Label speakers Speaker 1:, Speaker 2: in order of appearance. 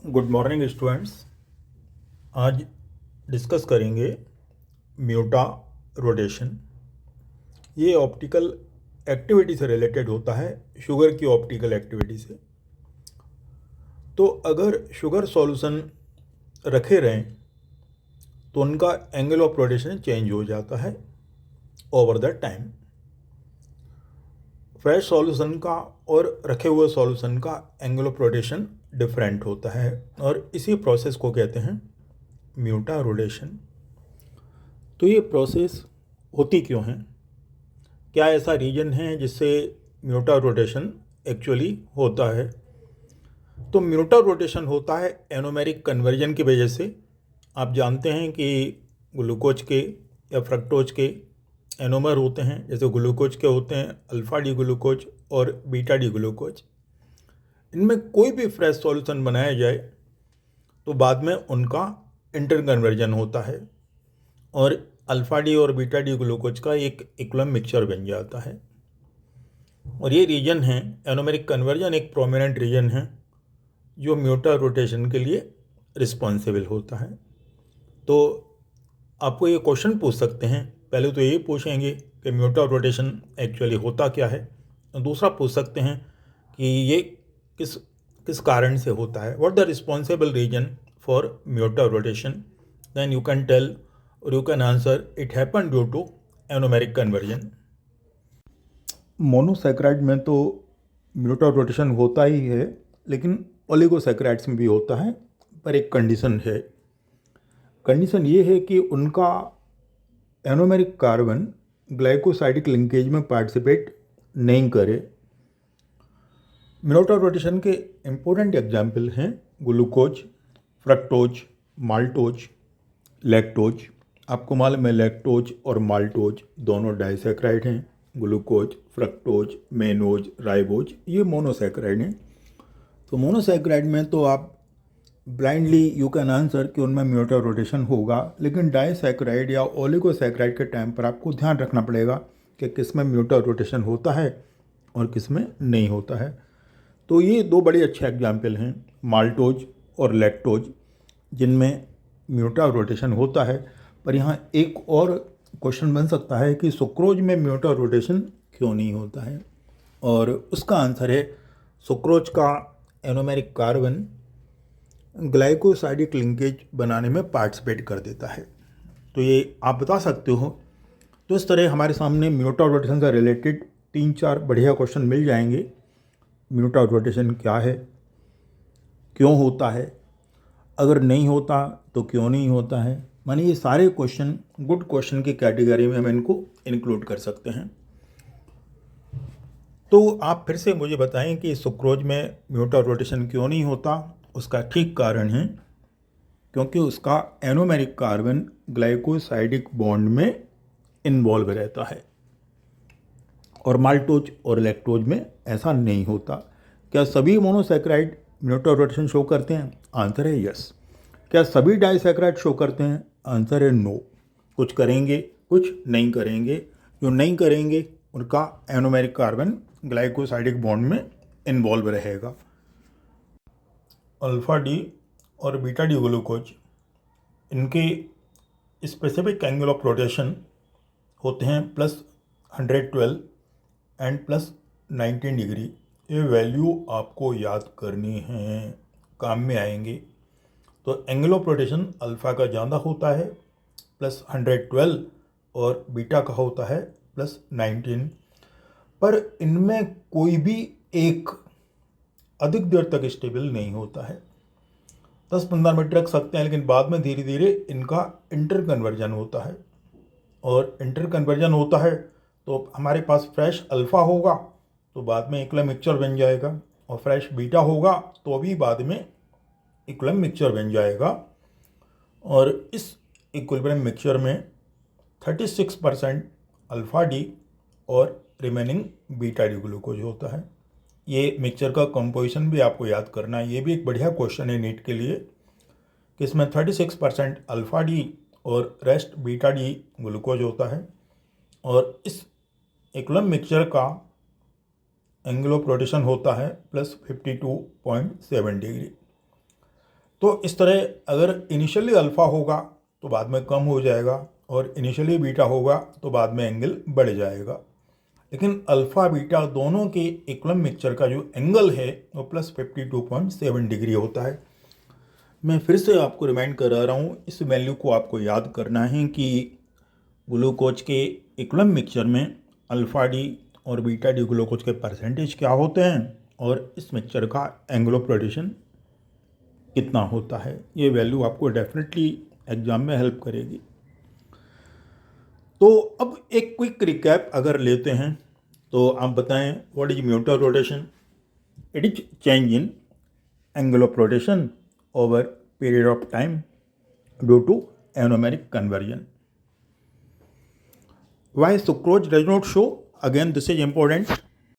Speaker 1: Good morning students. आज discuss करेंगे म्यूटा rotation. ये ऑप्टिकल एक्टिविटी से रिलेटेड होता है, शुगर की ऑप्टिकल एक्टिविटी से। तो अगर शुगर सॉल्यूशन रखे रहें तो उनका एंगल ऑफ रोटेशन चेंज हो जाता है over the time. Fresh solution का और रखे हुए सॉल्यूशन का एंगल ऑफ रोटेशन डिफरेंट होता है और इसी प्रोसेस को कहते हैं म्यूटा रोटेशन। तो ये प्रोसेस होती क्यों है? क्या ऐसा रीजन है जिससे म्यूटा रोटेशन एक्चुअली होता है? तो म्यूटा रोटेशन होता है एनोमेरिक कन्वर्जन की वजह से। आप जानते हैं कि ग्लूकोज के या फ्रक्टोज के एनोमर होते हैं, जैसे ग्लूकोज के होते हैं अल्फ़ा डी ग्लूकोज और बीटा डी ग्लूकोज। इनमें कोई भी फ्रेश सॉल्यूशन बनाया जाए तो बाद में उनका इंटर कन्वर्जन होता है और अल्फ़ा डी और बीटा डी ग्लूकोज का एक इक्विलिब्रियम मिक्सचर बन जाता है। और ये रीजन है, एनोमेरिक कन्वर्जन एक प्रोमिनेंट रीजन है जो म्यूटा रोटेशन के लिए रिस्पॉन्सिबल होता है। तो आपको ये क्वेश्चन पूछ सकते हैं, पहले तो ये पूछेंगे कि म्यूटा रोटेशन एक्चुअली होता क्या है, दूसरा पूछ सकते हैं कि ये किस किस कारण से होता है, what the responsible reason for mutarotation. Then you can tell और you can answer it happen due to anomeric conversion. Monosaccharide में तो म्यूटा रोटेशन होता ही है, लेकिन ओलिगोसैकेराइड्स में भी होता है, पर एक कंडीशन है। कंडीशन ये है कि उनका एनोमेरिक कार्बन ग्लाइकोसाइडिक लिंकेज में पार्टिसिपेट नहीं करे। म्यूटा रोटेशन के इम्पोर्टेंट एग्जाम्पल हैं ग्लूकोज, फ्रक्टोज, माल्टोज, लैक्टोज। आपको मालूम है लैक्टोज और माल्टोज दोनों डाइसैकेराइड हैं। ग्लूकोज, फ्रक्टोज, मेनोज, राइबोज ये मोनोसैकेराइड हैं। तो मोनोसैकेराइड में तो आप ब्लाइंडली यू कैन आंसर कि उनमें म्यूटा रोटेशन होगा, लेकिन डाइसैकेराइड या ओलिगोसैकेराइड के टाइम पर आपको ध्यान रखना पड़ेगा कि किस में म्यूटा रोटेशन होता है और किस में नहीं होता है। तो ये दो बड़े अच्छे एग्जाम्पल हैं, माल्टोज और लैक्टोज, जिनमें म्यूटा रोटेशन होता है। पर यहाँ एक और क्वेश्चन बन सकता है कि सुक्रोज में म्यूटा रोटेशन क्यों नहीं होता है, और उसका आंसर है सुक्रोज का एनोमेरिक कार्बन ग्लाइकोसाइडिक लिंकेज बनाने में पार्टिसिपेट कर देता है। तो ये आप बता सकते हो। तो इस तरह हमारे सामने म्यूटा रोटेशन से रिलेटेड 3-4 बढ़िया क्वेश्चन मिल जाएंगे। म्यूटा रोटेशन क्या है, क्यों होता है, अगर नहीं होता तो क्यों नहीं होता है, माने ये सारे क्वेश्चन गुड क्वेश्चन की कैटेगरी में हम इनको इंक्लूड कर सकते हैं। तो आप फिर से मुझे बताएं कि सुक्रोज में म्यूटा रोटेशन क्यों नहीं होता। उसका ठीक कारण है क्योंकि उसका एनोमेरिक कार्बन ग्लाइकोसाइडिक बॉन्ड में इन्वॉल्व रहता है, और माल्टोज और लैक्टोज में ऐसा नहीं होता। क्या सभी मोनोसैकेराइड म्यूटा रोटेशन शो करते हैं? आंसर है यस। क्या सभी डाइसैकेराइड शो करते हैं? आंसर है नो। कुछ करेंगे, कुछ नहीं करेंगे। जो नहीं करेंगे उनका एनोमेरिक कार्बन ग्लाइकोसाइडिक बॉन्ड में इन्वॉल्व रहेगा। अल्फ़ा डी और बीटा डी ग्लूकोज, इनके स्पेसिफिक एंगल ऑफ रोटेशन होते हैं +112 एंड +19 डिग्री। ये वैल्यू आपको याद करनी है, काम में आएंगे। तो एंगल ऑफ रोटेशन अल्फ़ा का ज़्यादा होता है +112 और बीटा का होता है +19। पर इनमें कोई भी एक अधिक देर तक स्टेबल नहीं होता है। 10-15 मिनट रख सकते हैं, लेकिन बाद में धीरे धीरे इनका इंटर कन्वर्जन होता है। और इंटर कन्वर्जन होता है तो हमारे पास फ्रेश अल्फ़ा होगा तो बाद में इक्विलिब्रियम मिक्सचर बन जाएगा, और फ्रेश बीटा होगा तो भी बाद में इक्विलिब्रियम मिक्सचर बन जाएगा। और इस इक्विलिब्रियम मिक्सचर में 36% अल्फ़ा डी और रिमेनिंग बीटा डी ग्लूकोज होता है। ये मिक्सचर का कंपोजिशन भी आपको याद करना है। ये भी एक बढ़िया क्वेश्चन है नीट के लिए कि इसमें 36% अल्फ़ा डी और रेस्ट बीटा डी ग्लूकोज होता है, और इस इक्विलिब्रियम मिक्सचर का एंगल ऑफ रोटेशन होता है +52.7 डिग्री। तो इस तरह अगर इनिशियली अल्फ़ा होगा तो बाद में कम हो जाएगा और इनिशियली बीटा होगा तो बाद में एंगल बढ़ जाएगा। लेकिन अल्फ़ा बीटा दोनों के इक्विलिब्रियम मिक्सचर का जो एंगल है वो प्लस 52.7 डिग्री होता है। मैं फिर से आपको रिमाइंड करा रहा हूँ, इस वैल्यू को आपको याद करना है कि ग्लूकोज के इक्विलिब्रियम मिक्सचर में अल्फ़ा डी और बीटा डी ग्लूकोज के परसेंटेज क्या होते हैं और इस मिक्सचर का एंगल ऑफ रोटेशन कितना होता है। ये वैल्यू आपको डेफिनेटली एग्जाम में हेल्प करेगी। तो अब एक क्विक रिकैप अगर लेते हैं तो आप बताएं, what is mutarotation? It is change in angle of rotation over period of time due to anomeric conversion. Why sucrose does not show? Again, this is important.